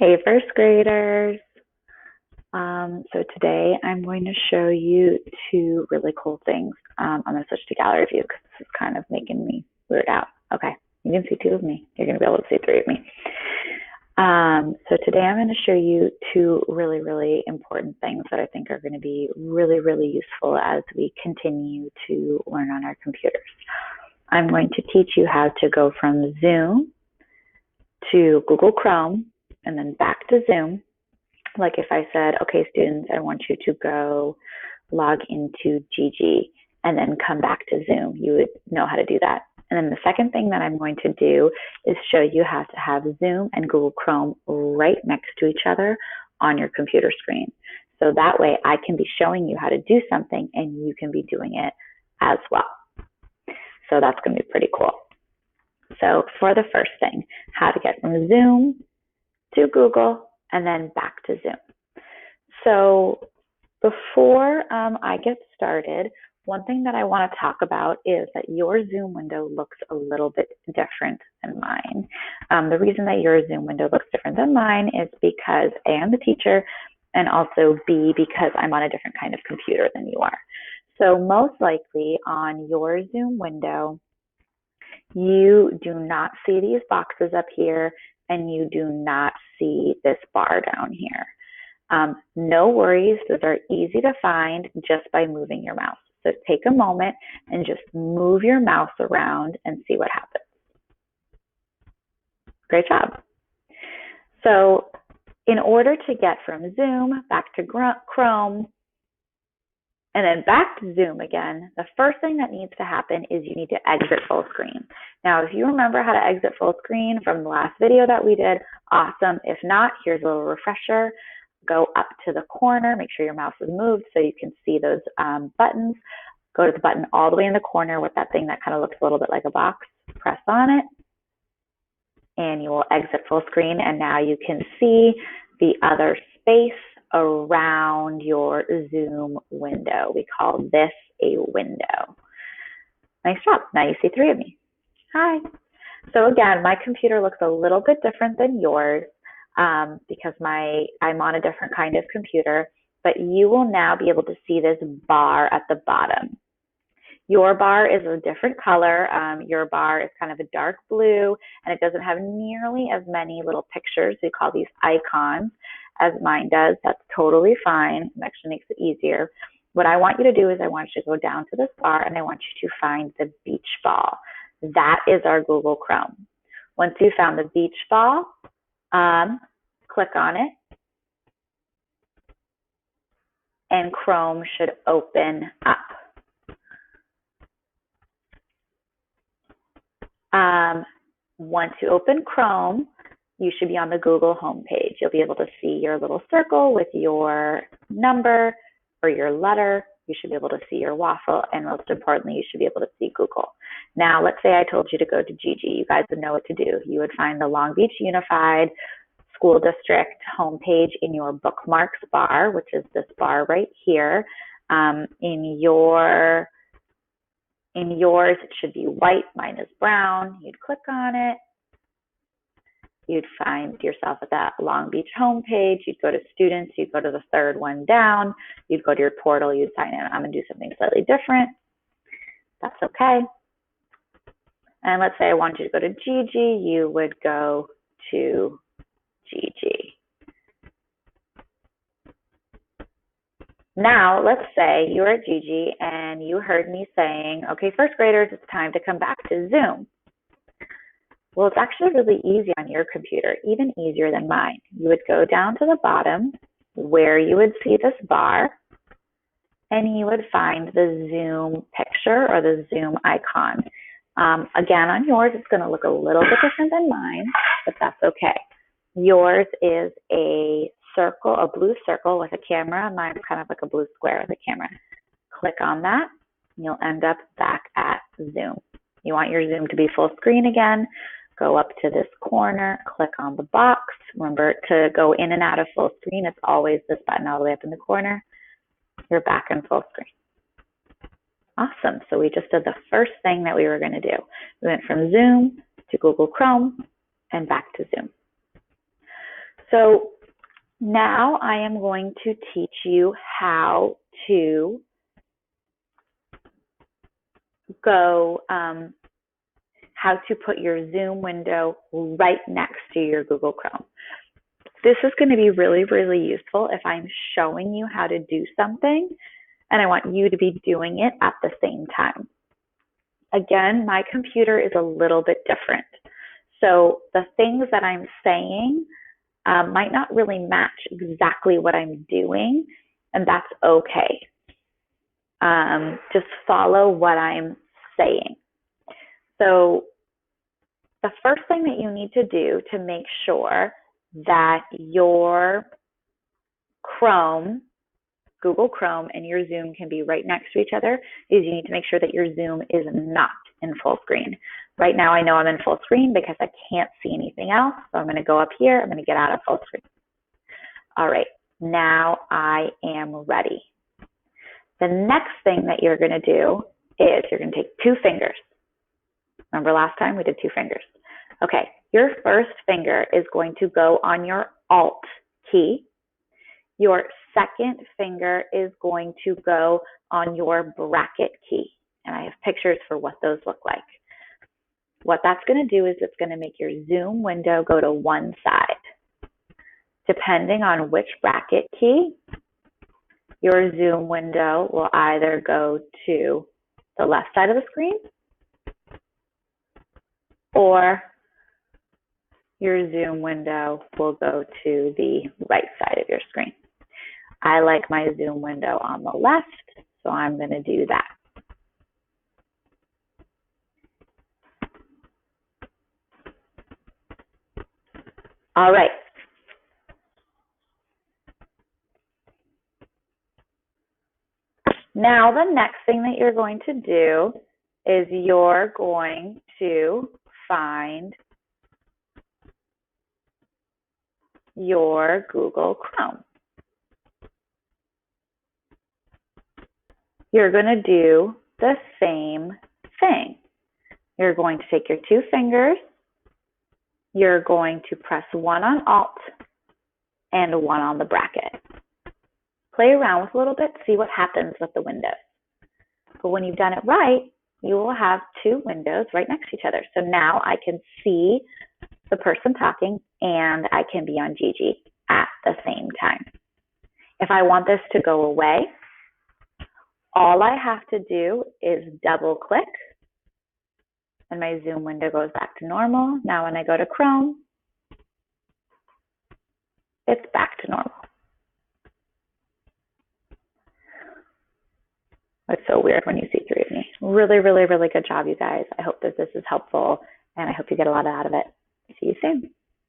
Hey, first graders. So today I'm going to show you two really cool things. I'm going to switch to gallery view because this is kind of making me weird out. Okay, you can see two of me. You're going to be able to see three of me. So today I'm going to show you two really, really important things that I think are going to be really, really useful as we continue to learn on our computers. I'm going to teach you how to go from Zoom to Google Chrome and then back to Zoom. Like if I said, okay, students, I want you to go log into Gigi and then come back to Zoom, you would know how to do that. And then the second thing that I'm going to do is show you how to have Zoom and Google Chrome right next to each other on your computer screen. So that way I can be showing you how to do something and you can be doing it as well. So that's going to be pretty cool. So for the first thing, how to get from Zoom to Google and then back to Zoom. So before I get started, one thing that I want to talk about is that your Zoom window looks a little bit different than mine. The reason that your Zoom window looks different than mine is because A, I'm the teacher, and also B, because I'm on a different kind of computer than you are. So most likely on your Zoom window, you do not see these boxes up here and you do not see this bar down here. No worries, those are easy to find just by moving your mouse. So take a moment and just move your mouse around and see what happens. Great job. So in order to get from Zoom back to Chrome and then back to Zoom again, the first thing that needs to happen is you need to exit full screen. Now, if you remember how to exit full screen from the last video that we did, awesome. If not, here's a little refresher. Go up to the corner, make sure your mouse is moved so you can see those buttons. Go to the button all the way in the corner with that thing that kind of looks a little bit like a box. Press on it, and you will exit full screen. And now you can see the other space around your Zoom window. We call this a window. Nice job. Now you see three of me. Hi. So again, my computer looks a little bit different than yours because I'm on a different kind of computer, but you will now be able to see this bar at the bottom. Your bar is a different color. Your bar is kind of a dark blue, and it doesn't have nearly as many little pictures. We call these icons as mine does. That's totally fine. It actually makes it easier. What I want you to do is I want you to go down to this bar, and I want you to find the beach ball. That is our Google Chrome. Once you found the beach ball, click on it, and Chrome should open up. Once you open Chrome, you should be on the Google homepage. You'll be able to see your little circle with your number or your letter. You should be able to see your waffle, and most importantly, you should be able to see Google. Now, let's say I told you to go to Gigi. You guys would know what to do. You would find the Long Beach Unified School District homepage in your bookmarks bar, which is this bar right here. In yours, it should be white. Mine is brown. You'd click on it. You'd find yourself at that Long Beach homepage. You'd go to students. You'd go to the third one down. You'd go to your portal. You'd sign in. I'm going to do something slightly different. That's okay. And let's say I want you to go to Gigi. You would go to Gigi. Now, let's say you're at Gigi and you heard me saying, okay, first graders, it's time to come back to Zoom. Well, it's actually really easy on your computer, even easier than mine. You would go down to the bottom where you would see this bar, and you would find the Zoom picture or the Zoom icon. Again, on yours, it's going to look a little bit different than mine, but that's okay. Yours is a circle, a blue circle with a camera. Mine's kind of like a blue square with a camera. Click on that, and you'll end up back at Zoom. You want your Zoom to be full screen again. Go up to this corner, click on the box. Remember to go in and out of full screen. It's always this button all the way up in the corner. You're back in full screen. Awesome. So we just did the first thing that we were going to do. We went from Zoom to Google Chrome and back to Zoom. So now I am going to teach you how to how to put your Zoom window right next to your Google Chrome. This is going to be really, really useful if I'm showing you how to do something and I want you to be doing it at the same time. Again, my computer is a little bit different. So the things that I'm saying might not really match exactly what I'm doing, and that's okay. Just follow what I'm saying. So the first thing that you need to do to make sure that your Chrome, Google Chrome, and your Zoom can be right next to each other is you need to make sure that your Zoom is not in full screen. Right now I know I'm in full screen because I can't see anything else. So I'm going to go up here. I'm going to get out of full screen. All right, now I am ready. The next thing that you're going to do is you're going to take 2 fingers. Remember last time we did 2 fingers. Okay, your first finger is going to go on your Alt key. Your second finger is going to go on your bracket key. And I have pictures for what those look like. What that's going to do is it's going to make your Zoom window go to one side. Depending on which bracket key, your Zoom window will either go to the left side of the screen or your Zoom window will go to the right side of your screen. I like my Zoom window on the left, so I'm going to do that. All right. Now the next thing that you're going to do is you're going to find your Google Chrome. You're going to do the same thing. You're going to take your 2 fingers, you're going to press 1 on Alt and 1 on the bracket. Play around with a little bit, see what happens with the windows. But when you've done it right, you will have 2 windows right next to each other. So now I can see the person talking and I can be on Gigi at the same time. If I want this to go away, all I have to do is double click and my Zoom window goes back to normal. Now when I go to Chrome, it's back to normal. It's so weird when you see 3 of me. Really, really, really good job, you guys. I hope that this is helpful and I hope you get a lot out of it. See you soon.